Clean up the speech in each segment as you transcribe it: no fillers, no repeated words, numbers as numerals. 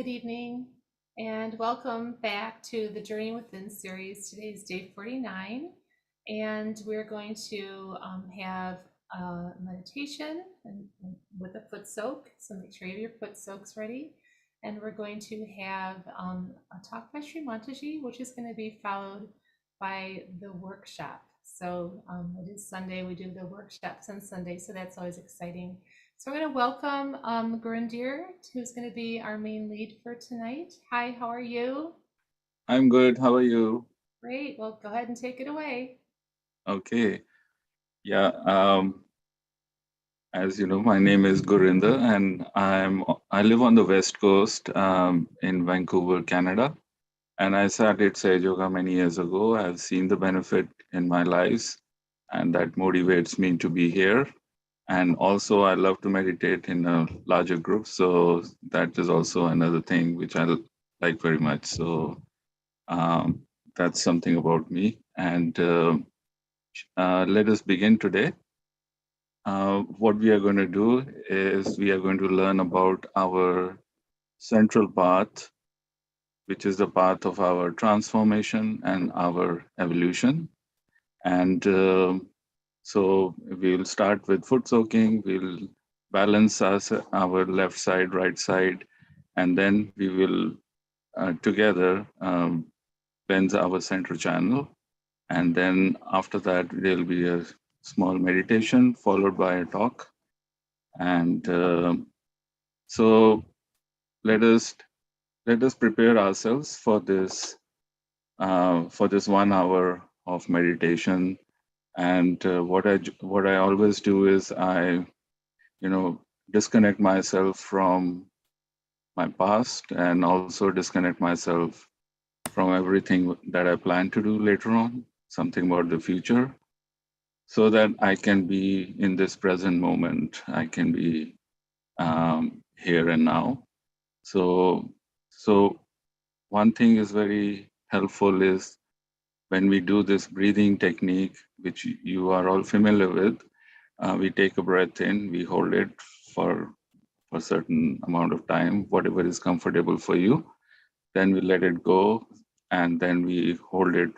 Good evening, and welcome back to the Journey Within series. Today is day 49, and we're going to have a meditation with a foot soak. So make sure you have your foot soaks ready. And we're going to have a talk by Shri Mataji, which is going to be followed by the workshop. So it is Sunday. We do the workshops on Sunday, so that's always exciting. So we're going to welcome Gurundir, who's going to be our main lead for tonight. Hi, how are you? I'm good. How are you? Great. Well, go ahead and take it away. Okay. Yeah. As you know, my name is Gurinder, and I live on the West Coast in Vancouver, Canada. And I started Sage Yoga many years ago. I've seen the benefit in my lives, and that motivates me to be here. And also, I love to meditate in a larger group, so that is also another thing which I like very much. So um, that's something about me. And let us begin today. What we are going to do is we are going to learn about our central path, which is the path of our transformation and our evolution. And so we'll start with foot soaking. We'll balance our left side, right side, and then we will together cleanse our central channel. And then after that, there'll be a small meditation followed by a talk. And so let us prepare ourselves for this 1 hour of meditation. And what I always do is I disconnect myself from my past and also disconnect myself from everything that I plan to do later on, something about the future, so that I can be in this present moment. I can be here and now. So one thing is very helpful is when we do this breathing technique, which you are all familiar with. We take a breath in, we hold it for a certain amount of time, whatever is comfortable for you. Then we let it go, and then we hold it,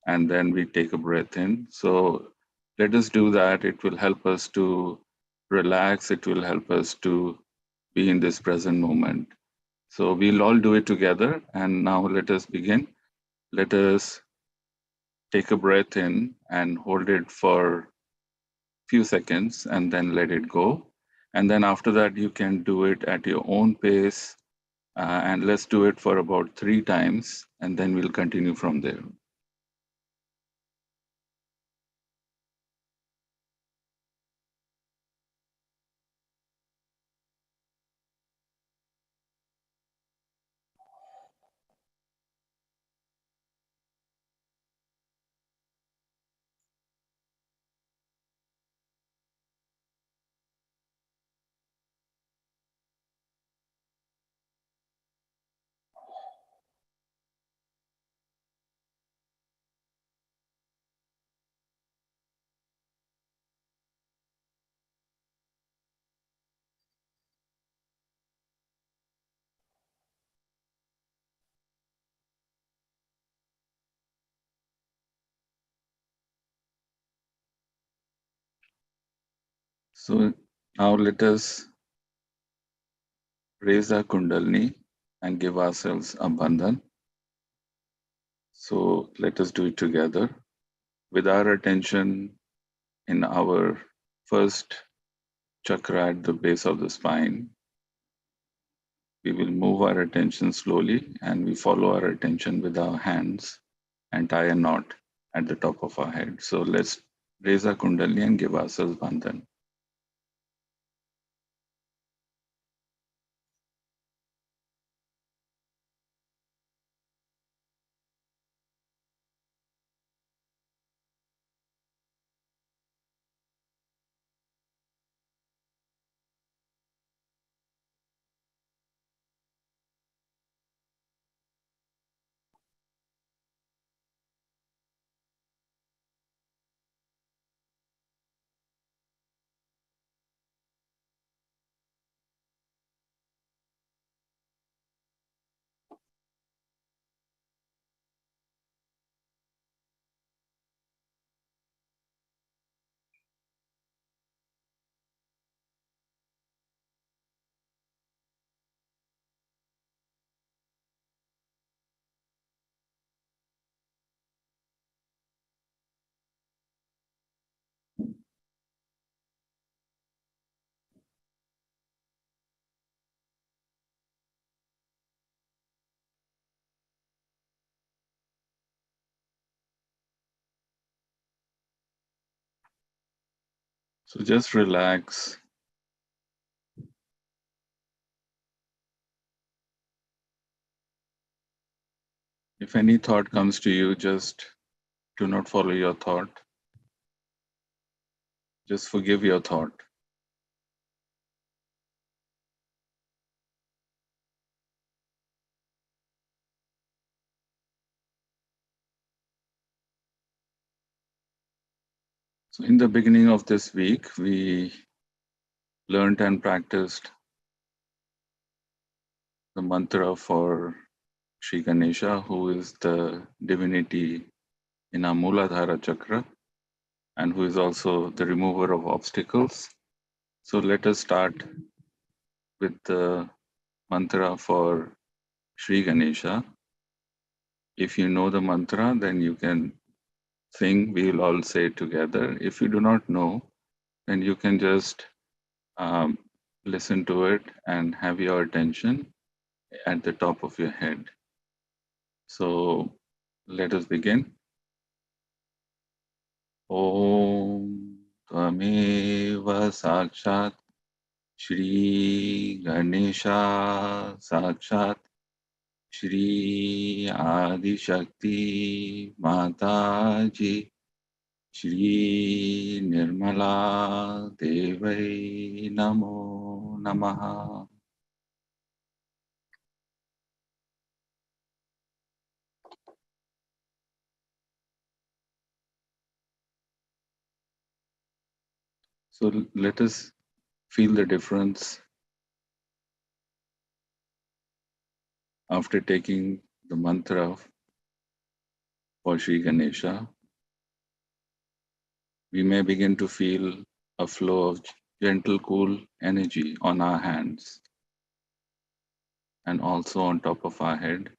and then we take a breath in. So let us do that. It will help us to relax. It will help us to be in this present moment. So we'll all do it together. And now let us begin. Let us take a breath in and hold it for a few seconds and then let it go. And then after that, you can do it at your own pace. And let's do it for about 3 times, and then we'll continue from there. So now let us raise our Kundalini and give ourselves a bandhan. So let us do it together with our attention in our first chakra at the base of the spine. We will move our attention slowly and we follow our attention with our hands and tie a knot at the top of our head. So let's raise our Kundalini and give ourselves bandhan. So just relax. If any thought comes to you, just do not follow your thought. Just forgive your thought. So in the beginning of this week, we learned and practiced the mantra for Sri Ganesha, who is the divinity in our Muladhara chakra and who is also the remover of obstacles. So let us start with the mantra for Sri Ganesha. If you know the mantra, then you can sing. We will all say it together. If you do not know, then you can just um, listen to it and have your attention at the top of your head. So let us begin. Om Tvameva Sakshat Shri Ganesha Sakshat Shri Adi Shakti Mataji Shri Nirmala Devai Namo Namaha. So let us feel the difference after taking the mantra for Sri Ganesha. We may begin to feel a flow of gentle, cool energy on our hands and also on top of our head.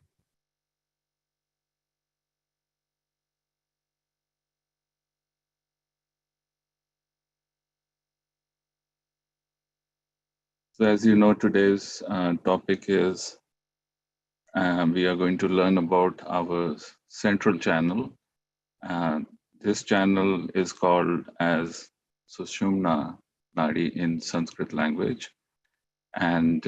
So, as you know, today's topic is we are going to learn about our central channel. This channel is called as Sushumna Nadi in Sanskrit language, and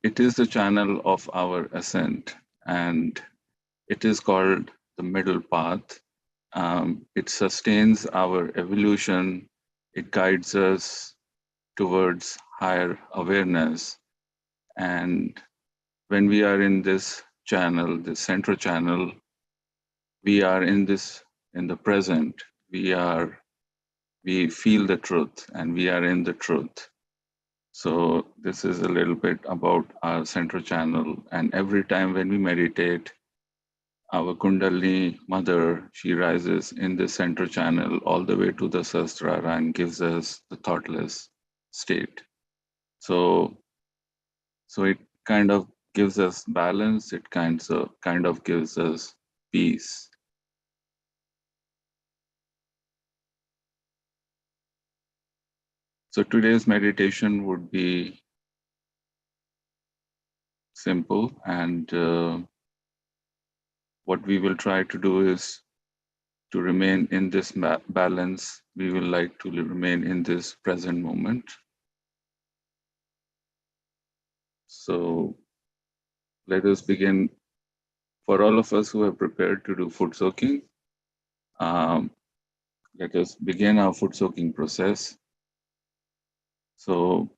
it is the channel of our ascent, and it is called the middle path. It sustains our evolution. It guides us towards higher awareness. And when we are in this channel, the central channel, we are in the present. We feel the truth and we are in the truth. So this is a little bit about our central channel. And every time when we meditate, our Kundalini mother, she rises in the center channel all the way to the Sahasrara and gives us the thoughtless state. So it kind of gives us balance. It kind of gives us peace. So today's meditation would be simple, and what we will try to do is to remain in this balance. We will like to remain in this present moment. So let us begin. For all of us who have prepared to do foot soaking, let us begin our foot soaking process. So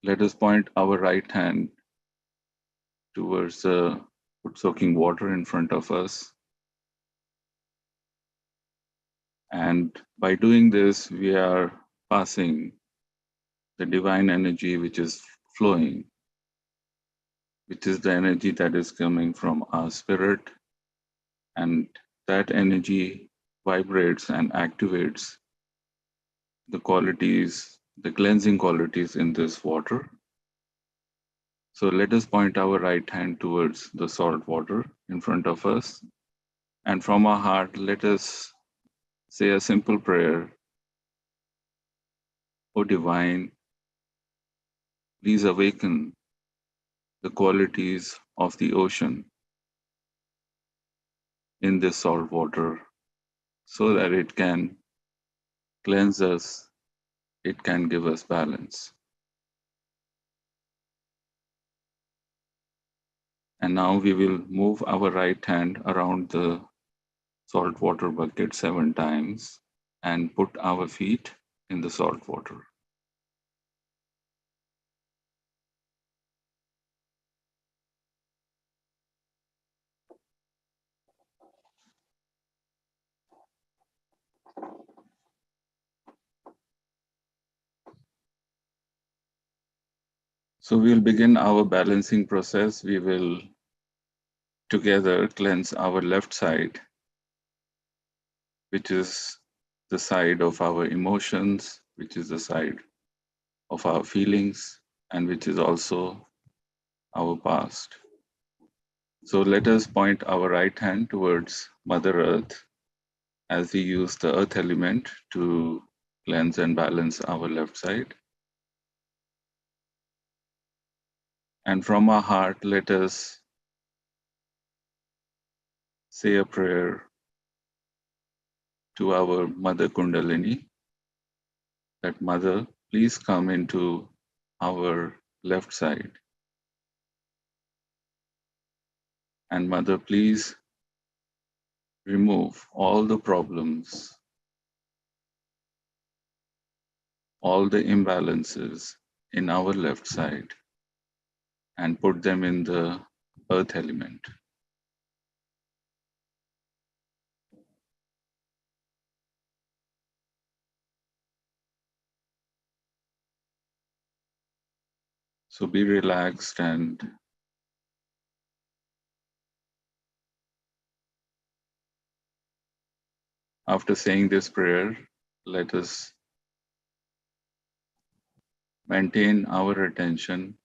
let us point our right hand towards the foot soaking water in front of us. And by doing this, we are passing the divine energy which is flowing, which is the energy that is coming from our spirit. And that energy vibrates and activates the qualities, the cleansing qualities in this water. So let us point our right hand towards the salt water in front of us. And from our heart, let us say a simple prayer. O Divine, please awaken the qualities of the ocean in this salt water so that it can cleanse us, it can give us balance. And now we will move our right hand around the salt water bucket 7 times and put our feet in the salt water. So we'll begin our balancing process. We will together cleanse our left side, which is the side of our emotions, which is the side of our feelings, and which is also our past. So let us point our right hand towards Mother Earth as we use the earth element to cleanse and balance our left side. And from our heart, let us say a prayer to our Mother Kundalini, that Mother, please come into our left side. And Mother, please remove all the problems, all the imbalances in our left side and put them in the earth element. So be relaxed, and after saying this prayer, let us maintain our attention,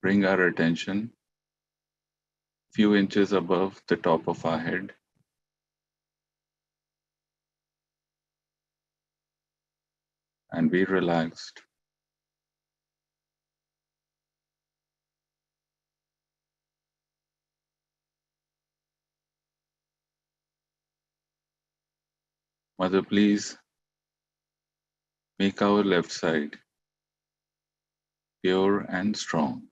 bring our attention few inches above the top of our head. And be relaxed. Mother, please make our left side pure and strong.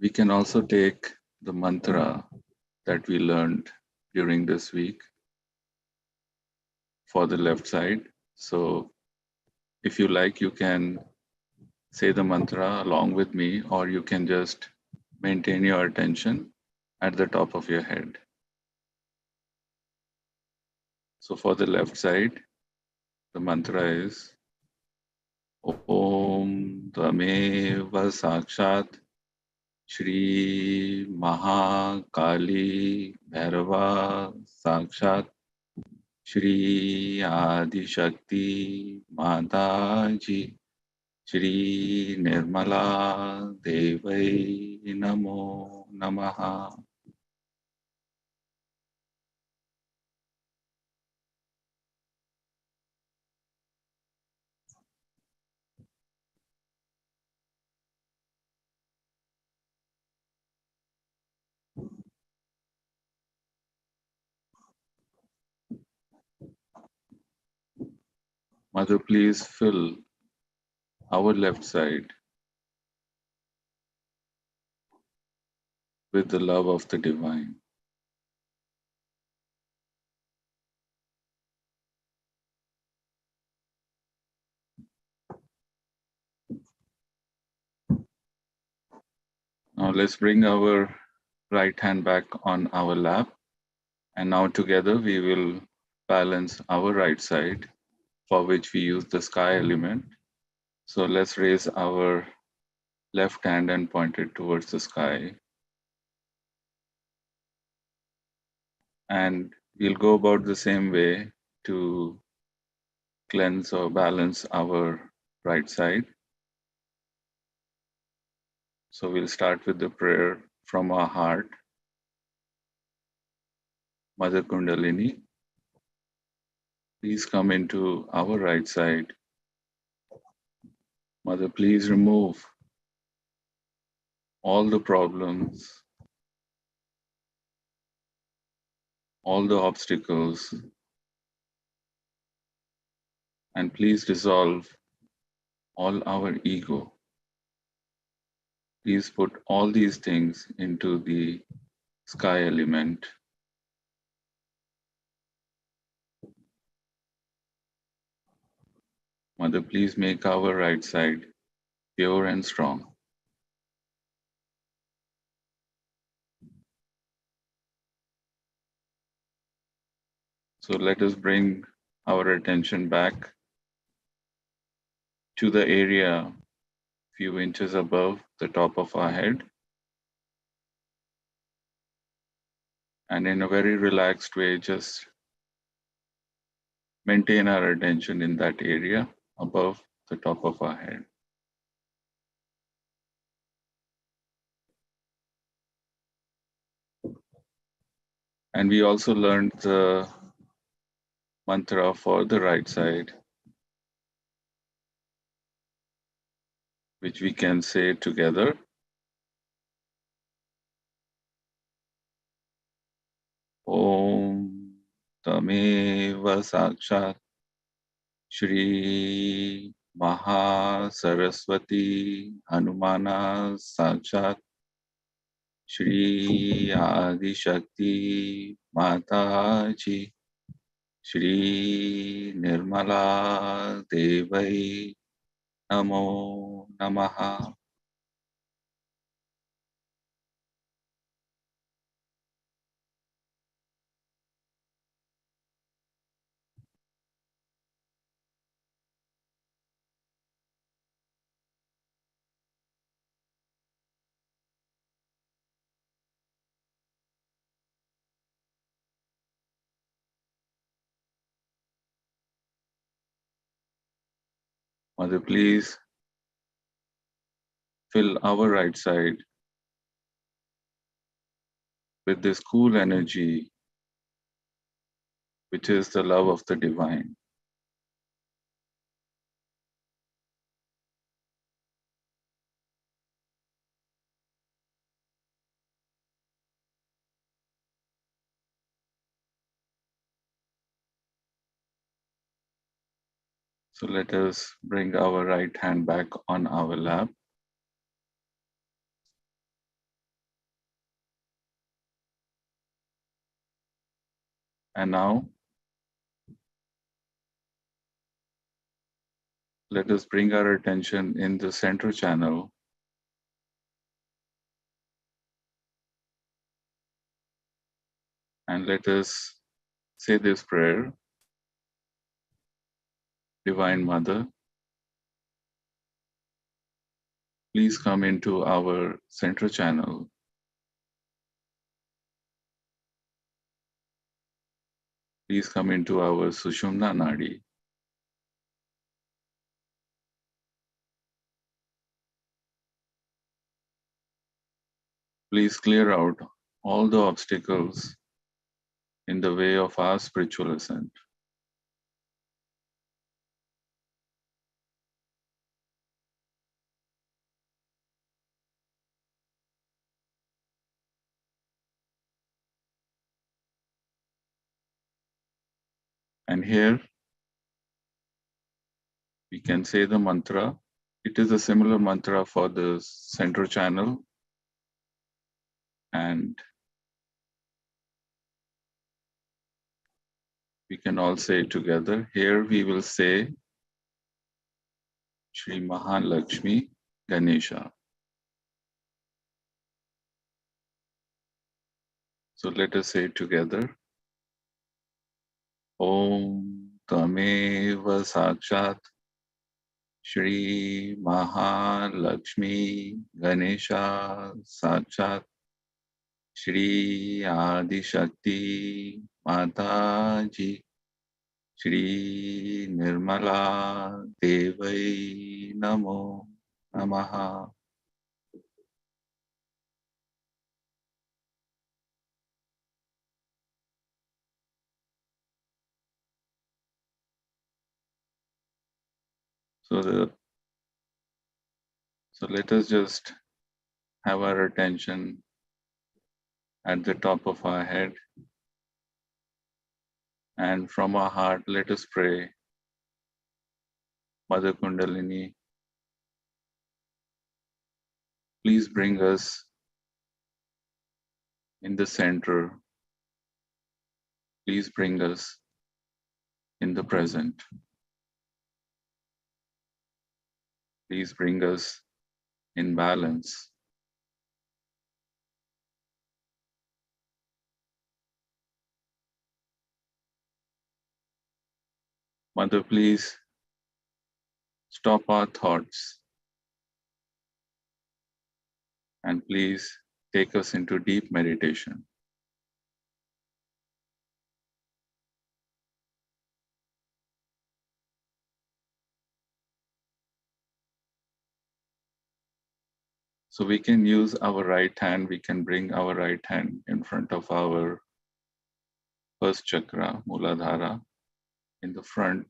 We can also take the mantra that we learned during this week for the left side. So if you like, you can say the mantra along with me, or you can just maintain your attention at the top of your head. So for the left side, the mantra is Om Tvameva Sakshat Shri Mahakali Bhairava Sakshat Shri Adi Shakti Mataji Shri Nirmala Devai Namo Namaha. Mother, please fill our left side with the love of the divine. Now let's bring our right hand back on our lap, and now together we will balance our right side, for which we use the sky element. So let's raise our left hand and point it towards the sky. And we'll go about the same way to cleanse or balance our right side. So we'll start with the prayer from our heart. Mother Kundalini, please come into our right side. Mother, please remove all the problems, all the obstacles, and please dissolve all our ego. Please put all these things into the sky element. Mother, please make our right side pure and strong. So let us bring our attention back to the area few inches above the top of our head, and in a very relaxed way, just maintain our attention in that area above the top of our head. And we also learned the mantra for the right side, which we can say together. Om Tameva Sakshat Shri Saraswati Hanumana Sakshat Shri Adi Shakti Mataji Shri Nirmala Devai Namo Namaha. Mother, please fill our right side with this cool energy, which is the love of the divine. So let us bring our right hand back on our lap. And now, let us bring our attention in the center channel and let us say this prayer. Divine Mother, please come into our center channel. Please come into our Sushumna Nadi. Please clear out all the obstacles in the way of our spiritual ascent. And here we can say the mantra. It is a similar mantra for the center channel, and we can all say it together. Here we will say Shri Mahalakshmi Ganesha. So let us say it together. Om Tameva Sakshat Shri Mahalakshmi Ganesha Sakshat Shri Adi Shakti Mataji Shri Nirmala Devai Namo Namaha. So let us just have our attention at the top of our head, and from our heart, let us pray, Mother Kundalini, please bring us in the center. Please bring us in the present. Please bring us in balance. Mother, please stop our thoughts and please take us into deep meditation. So we can use our right hand, we can bring our right hand in front of our first chakra, Muladhara, in the front,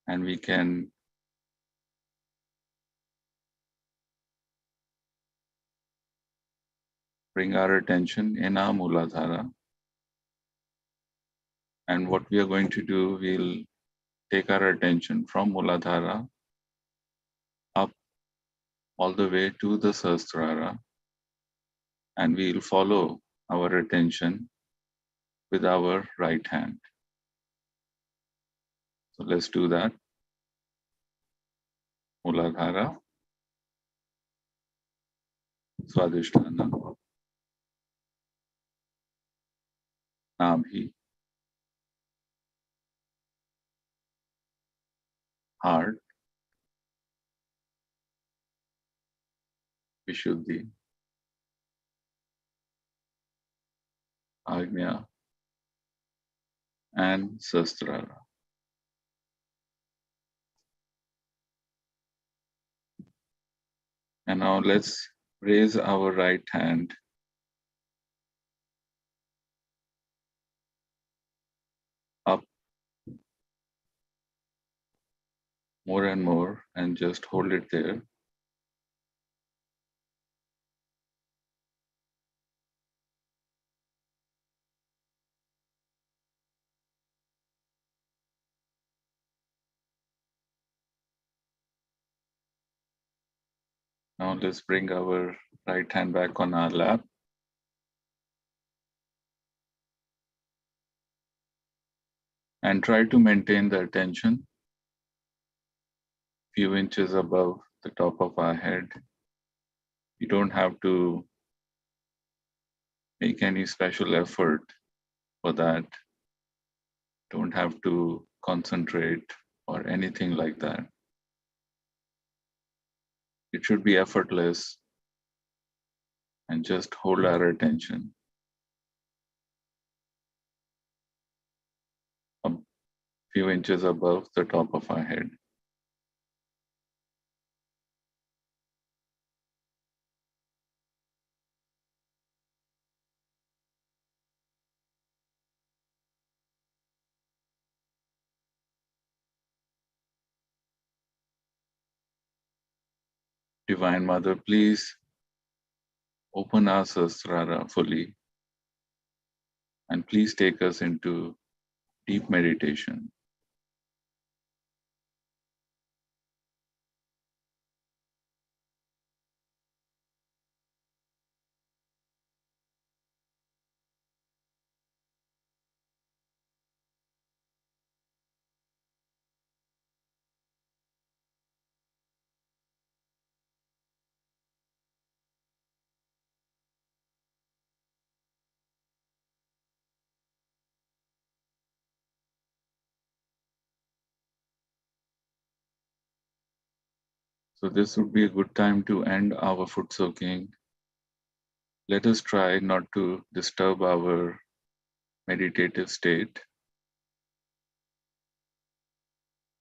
and we can bring our attention in our Muladhara. And what we are going to do, we'll take our attention from Muladhara up all the way to the Sahasrara, and we'll follow our attention with our right hand. So let's do that. Muladhara, Swadhisthana, Nabhi, heart, Vishuddhi, Agnya, and Sahasrara. And now let's raise our right hand up more and more and just hold it there. Now let's bring our right hand back on our lap. And try to maintain the attention few inches above the top of our head. You don't have to make any special effort for that. Don't have to concentrate or anything like that. It should be effortless and just hold our attention a few inches above the top of our head. Divine Mother, please open our Sahasrara fully and please take us into deep meditation. So this would be a good time to end our foot soaking. Let us try not to disturb our meditative state.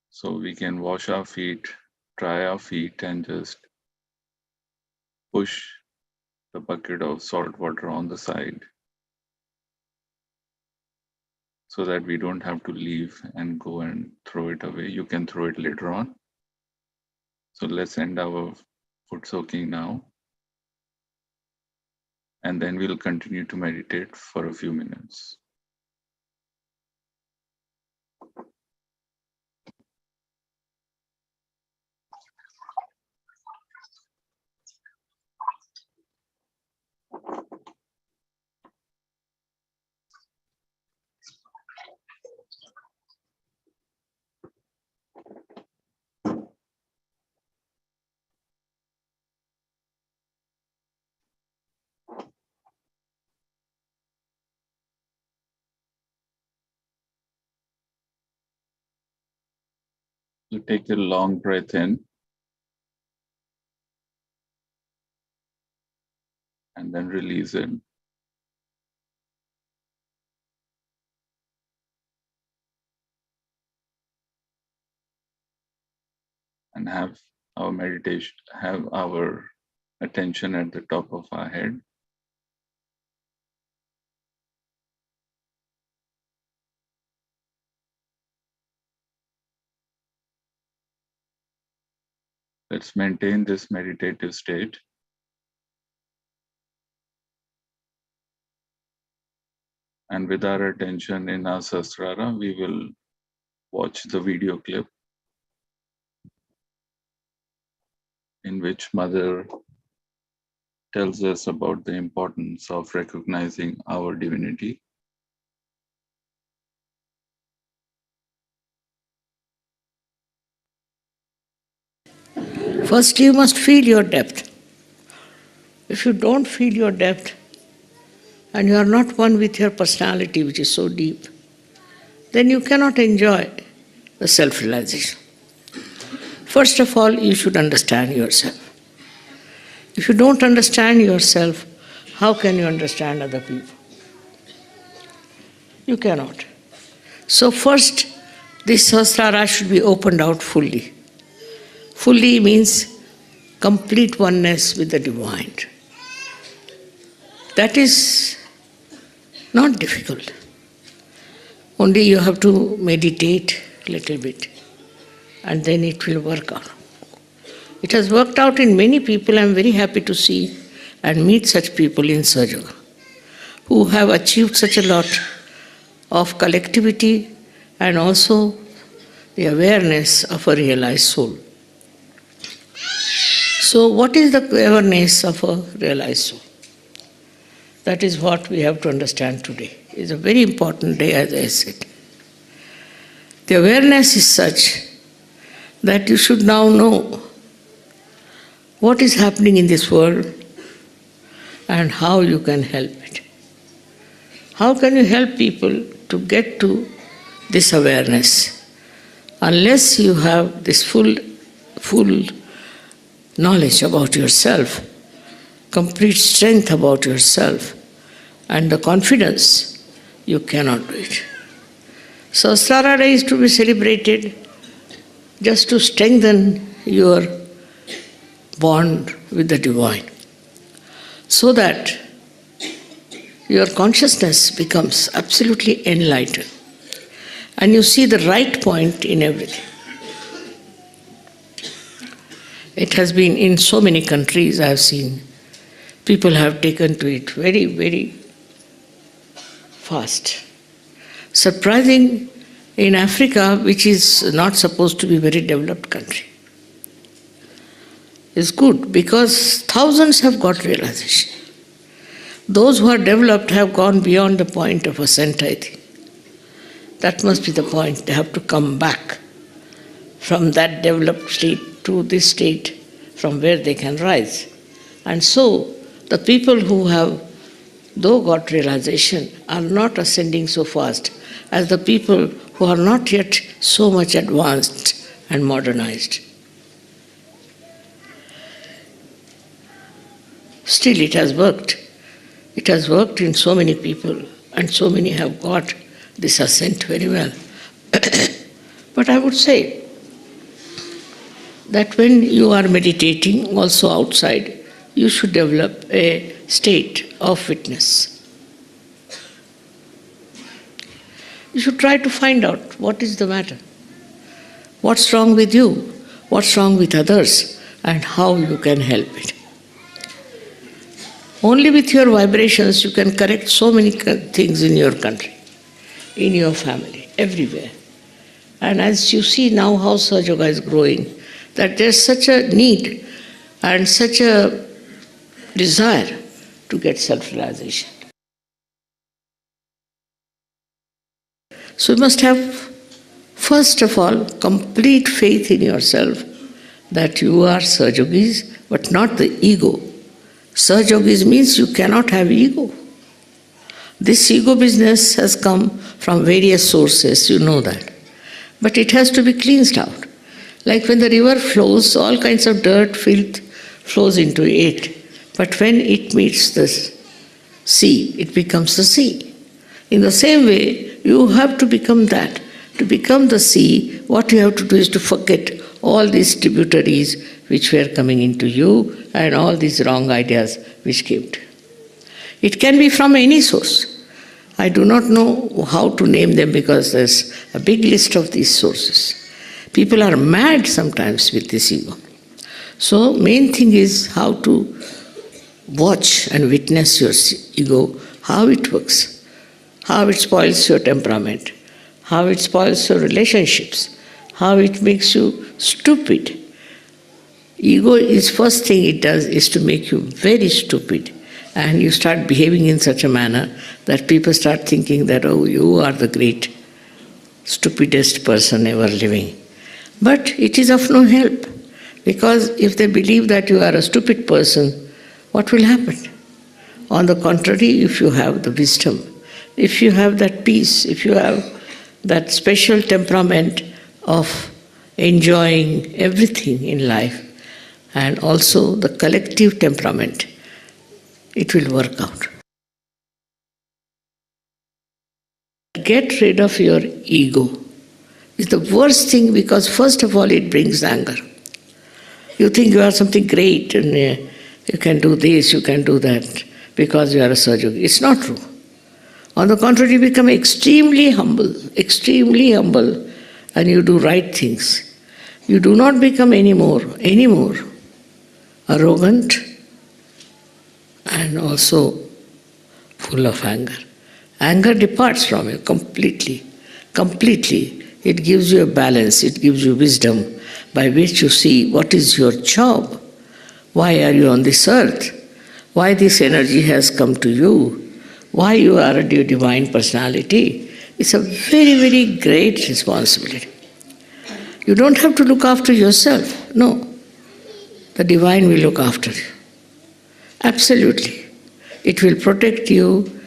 So we can wash our feet, dry our feet, and just push the bucket of salt water on the side so that we don't have to leave and go and throw it away. You can throw it later on. So let's end our foot soaking now. and then we'll continue to meditate for a few minutes. You take a long breath in and then release it. And have our attention at the top of our head. Let's maintain this meditative state. And with our attention in our Sahasrara, we will watch the video clip in which Mother tells us about the importance of recognizing our divinity. First, you must feel your depth. If you don't feel your depth, and you are not one with your personality, which is so deep, then you cannot enjoy the self-realization. First of all, you should understand yourself. If you don't understand yourself, how can you understand other people? You cannot. So first, this Sahasrara should be opened out fully. Fully means complete oneness with the divine. That is not difficult. Only you have to meditate a little bit, and then it will work out. It has worked out in many people. I am very happy to see and meet such people in Sahaja who have achieved such a lot of collectivity and also the awareness of a realized soul. So what is the awareness of a realized soul? That is what we have to understand today. It's a very important day, as I said. The awareness is such that you should now know what is happening in this world and how you can help it. How can you help people to get to this awareness? Unless you have this full knowledge about yourself, complete strength about yourself, and the confidence, you cannot do it. Sahasrara Day is to be celebrated just to strengthen your bond with the divine, so that your consciousness becomes absolutely enlightened and you see the right point in everything. It has been in so many countries I have seen. People have taken to it very, very fast. Surprising in Africa, which is not supposed to be a very developed country. It's good because thousands have got realization. Those who are developed have gone beyond the point of ascent, I think. That must be the point. They have to come back from that developed state to this state from where they can rise. And so, the people who have, though got realization, are not ascending so fast as the people who are not yet so much advanced and modernized. Still, it has worked. It has worked in so many people, and so many have got this ascent very well. But I would say that when you are meditating also outside, you should develop a state of witness. You should try to find out what is the matter, what's wrong with you, what's wrong with others, and how you can help it. Only with your vibrations you can correct so many things in your country, in your family, everywhere. And as you see now how Sahaja Yoga is growing, that there's such a need and such a desire to get self-realization. So you must have, first of all, complete faith in yourself that you are Sahaja Yogis, but not the ego. Sahaja Yogis means you cannot have ego. This ego business has come from various sources, you know that. But it has to be cleansed out. Like when the river flows, all kinds of dirt, filth flows into it. But when it meets the sea, it becomes the sea. In the same way, you have to become that. To become the sea, what you have to do is to forget all these tributaries which were coming into you and all these wrong ideas which came to you. It can be from any source. I do not know how to name them because there's a big list of these sources. People are mad sometimes with this ego. So main thing is how to watch and witness your ego, how it works, how it spoils your temperament, how it spoils your relationships, how it makes you stupid. Ego is first thing it does is to make you very stupid. And you start behaving in such a manner that people start thinking that, oh, you are the great, stupidest person ever living. But it is of no help, because if they believe that you are a stupid person, what will happen? On the contrary, if you have the wisdom, if you have that peace, if you have that special temperament of enjoying everything in life, and also the collective temperament, it will work out. Get rid of your ego. It's the worst thing because first of all it brings anger. You think you are something great and you can do this, you can do that because you are a Sahaja Yogi. It's not true. On the contrary, you become extremely humble, and you do right things. You do not become any more arrogant and also full of anger. Anger departs from you completely. It gives you a balance, it gives you wisdom by which you see what is your job. Why are you on this earth? Why this energy has come to you? Why you are a divine personality? It's a very, very great responsibility. You don't have to look after yourself. No. The divine will look after you. Absolutely. It will protect you,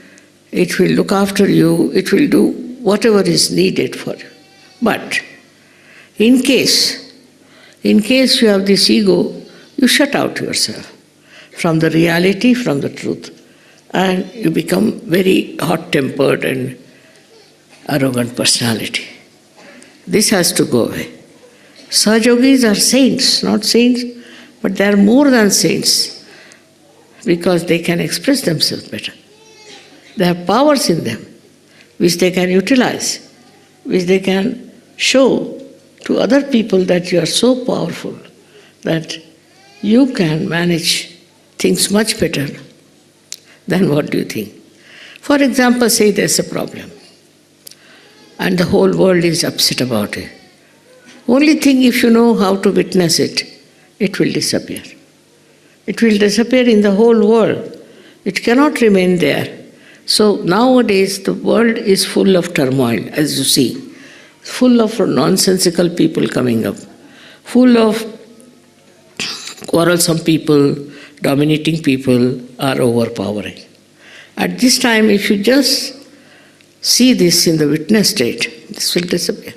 it will look after you, it will do whatever is needed for you. But in case you have this ego, you shut out yourself from the reality, from the truth, and you become very hot-tempered and arrogant personality. This has to go away. Sahaja Yogis are saints, not saints, but they are more than saints, because they can express themselves better. They have powers in them, which they can utilize, which they can show to other people that you are so powerful that you can manage things much better than what do you think. For example, say there's a problem and the whole world is upset about it. Only thing, if you know how to witness it, it will disappear. It will disappear in the whole world. It cannot remain there. So nowadays the world is full of turmoil, as you see, full of nonsensical people coming up, full of quarrelsome people, dominating people are overpowering. At this time, if you just see this in the witness state, this will disappear.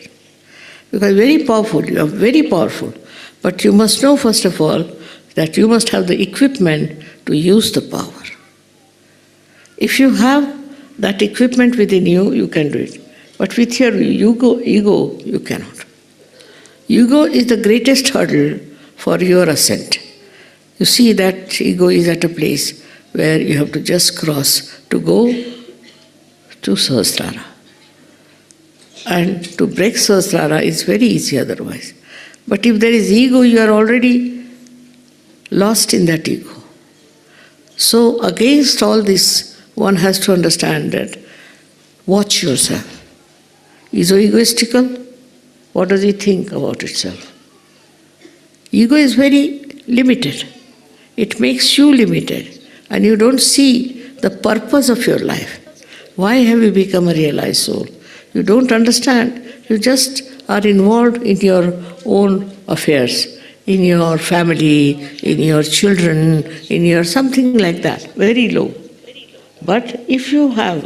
Because very powerful, you are very powerful, but you must know first of all that you must have the equipment to use the power. If you have that equipment within you, you can do it. But with your ego, you cannot. Ego is the greatest hurdle for your ascent. You see that ego is at a place where you have to just cross to go to Sahasrara. And to break Sahasrara is very easy otherwise. But if there is ego, you are already lost in that ego. So, against all this, one has to understand that watch yourself. Is egoistical? What does he think about itself? Ego is very limited. It makes you limited, and you don't see the purpose of your life. Why have you become a realized soul? You don't understand. You just are involved in your own affairs, in your family, in your children, in your something like that, very low. But if you have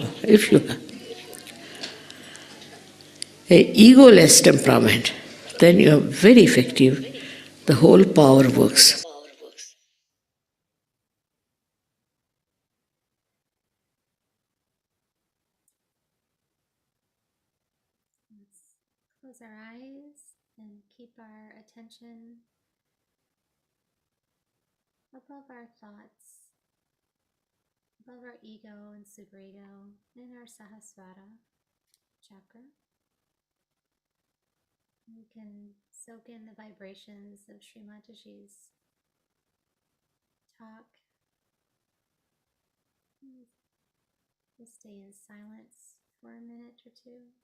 a egoless temperament, then you are very effective. The whole power works. Let's close our eyes and keep our attention above our thoughts, above our ego and superego, in our Sahasrara chakra. We can soak in the vibrations of Shri Mataji's talk. Just stay in silence for a minute or two.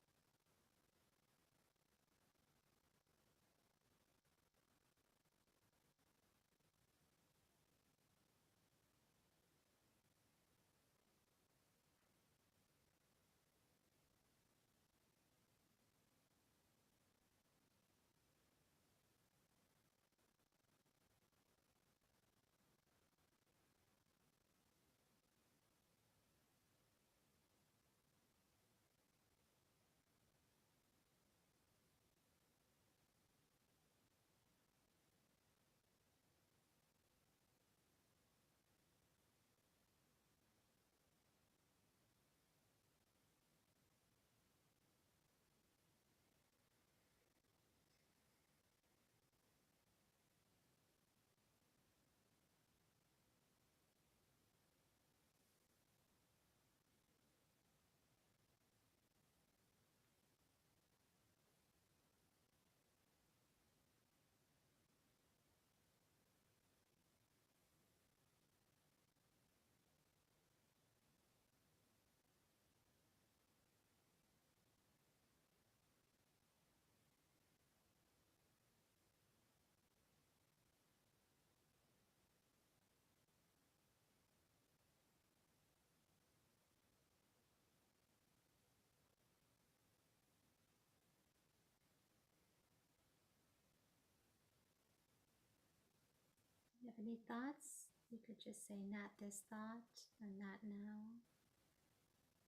If you have any thoughts, you could just say, not this thought, or not now,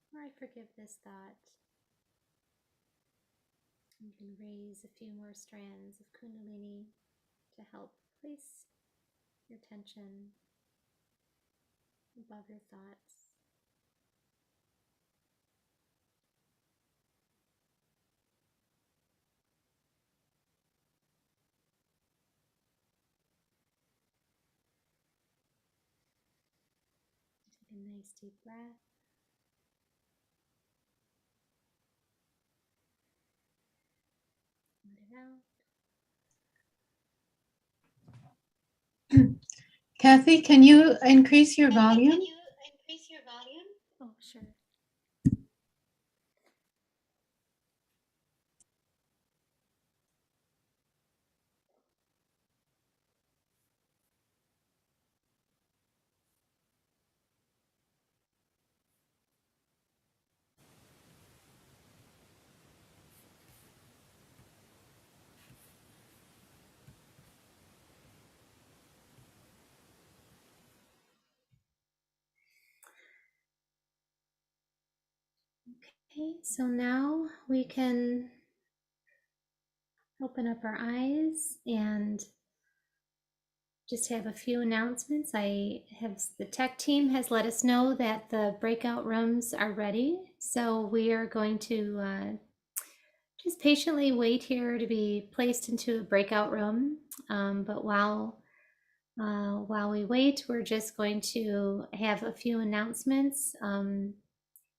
or I forgive this thought. You can raise a few more strands of Kundalini to help place your tension above your thoughts. Take a nice deep breath. Let it out. Kathy, can you increase your volume? Oh, sure. Okay, so now we can open up our eyes and just have a few announcements. The tech team has let us know that the breakout rooms are ready. So we are going to just patiently wait here to be placed into a breakout room. But while we wait, we're just going to have a few announcements.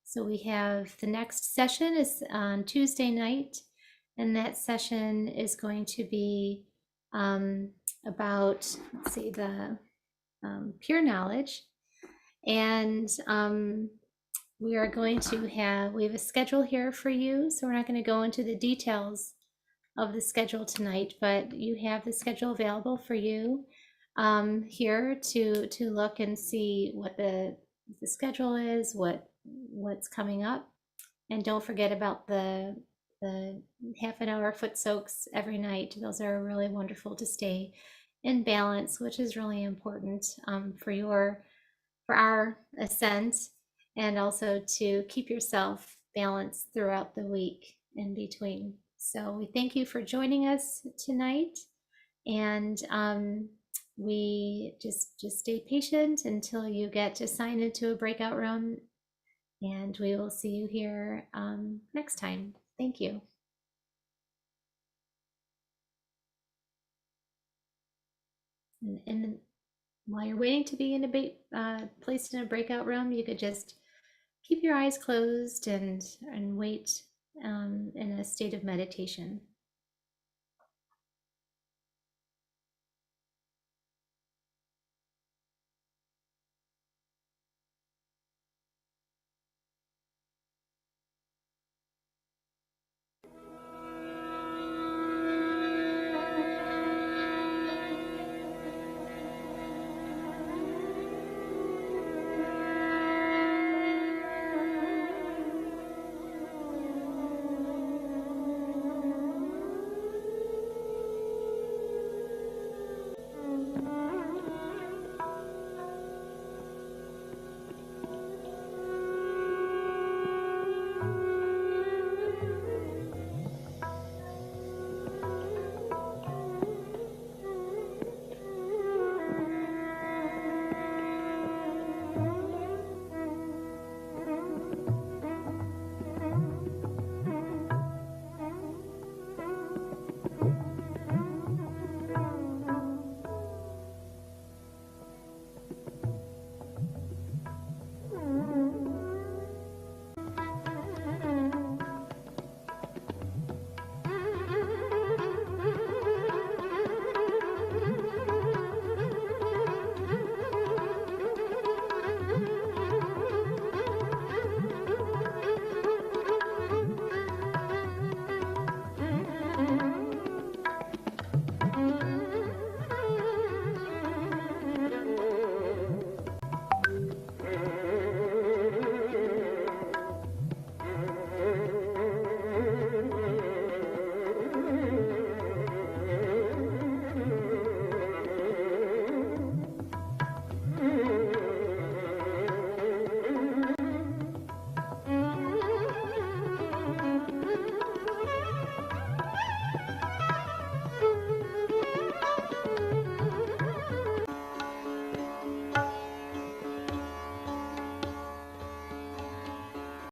So we have the next session is on Tuesday night, and that session is going to be about, let's see, the pure knowledge. And we are going to we have a schedule here for you, so we're not going to go into the details of the schedule tonight, but you have the schedule available for you here to look and see what the schedule is, what's coming up. And don't forget about the half an hour foot soaks every night. Those are really wonderful to stay in balance, which is really important for our ascent, and also to keep yourself balanced throughout the week in between. So we thank you for joining us tonight, and we just stay patient until you get assigned into a breakout room, and we will see you here next time. Thank you. And while you're waiting to be placed in a breakout room, you could just keep your eyes closed and wait in a state of meditation.